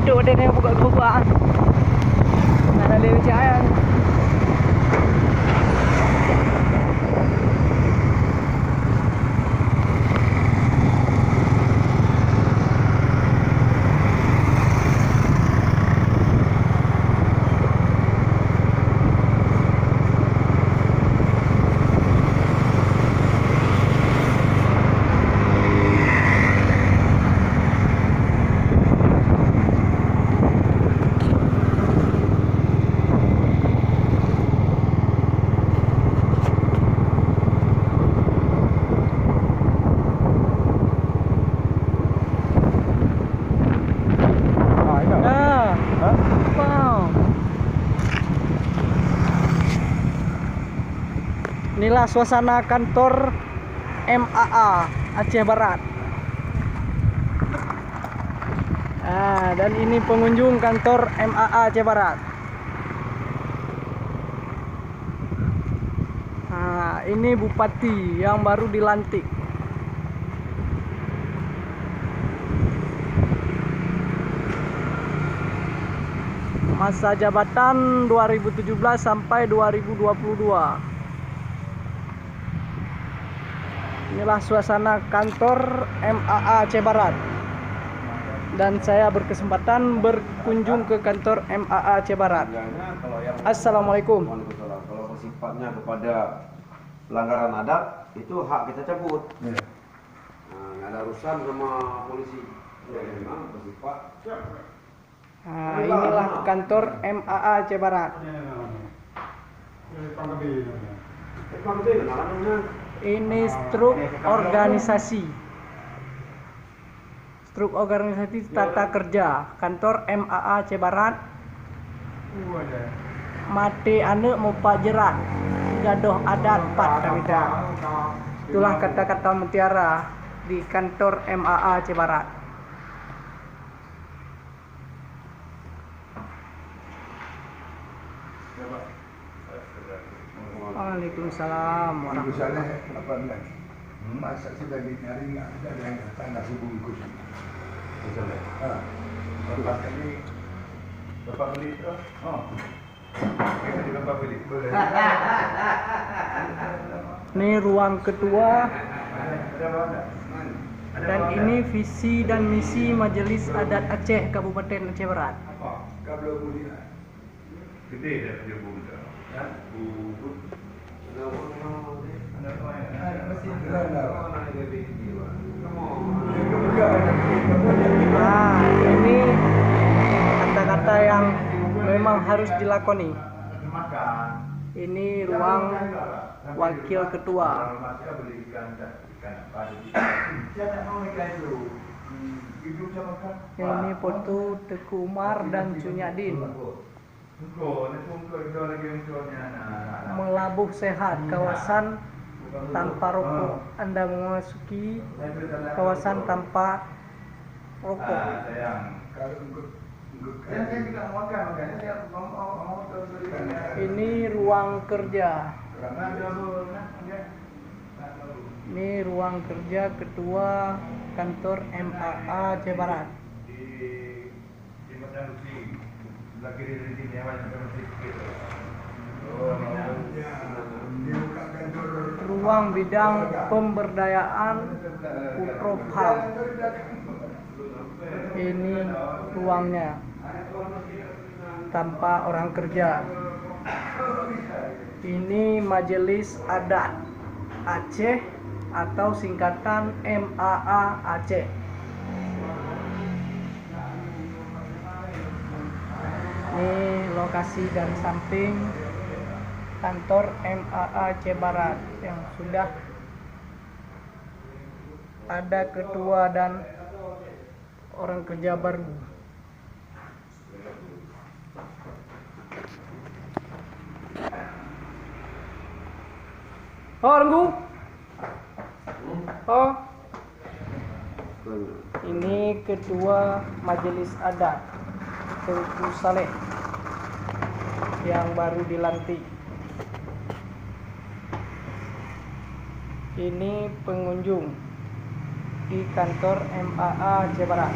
Waduh, ada yang buka gerobak. Ada Dewi Cahaya. Inilah suasana kantor MAA Aceh Barat. Dan ini pengunjung kantor MAA Aceh Barat. Ini bupati yang baru dilantik. Masa jabatan 2017 sampai 2022. Inilah suasana kantor MAA Aceh Barat. Dan saya berkesempatan berkunjung ke kantor MAA Aceh Barat. Assalamualaikum. Kalau bersifatnya kepada pelanggaran adat, itu hak kita cabut. Nggak ada urusan sama polisi. Memang bersifat. Inilah kantor MAA Aceh Barat. Ini struktur organisasi tata kerja kantor MAA Aceh Barat. Mati ane mupa jerat gadoh adat pat kamita. Itulah kata-kata mutiara di kantor MAA Aceh Barat. Waalaikumsalam warahmatullahi. Masa sudah nyari nggak ada yang datang nasi bungkus. Bapak ini Bapak beli itu? Oh, kita juga Bapak beli. Boleh. Ini ruang ketua. Dan ini visi dan misi Majelis Adat Aceh Kabupaten Aceh Barat. Apa? Kabel mulia. Gede dah dia bungkus. Ya, bungkus. Ini kata-kata yang memang harus dilakoni. Ini ruang wakil ketua. Ini foto Teku Umar dan Cunyadin. Melabuh sehat kawasan tanpa rokok. Anda memasuki kawasan tanpa rokok. Ini ruang kerja. Ini ruang kerja ketua kantor MAA Aceh Barat. Ruang bidang pemberdayaan Putrofal. Ini ruangnya tanpa orang kerja. Ini Majelis Adat Aceh atau singkatan MAA Aceh. Ini lokasi dan samping kantor MAA Aceh Barat yang sudah ada ketua dan orang kerja baru. Oh, Renggu. Oh. Ini ketua Majelis Adat Tengku Saleh yang baru dilantik. Ini pengunjung di kantor MAA Aceh Barat.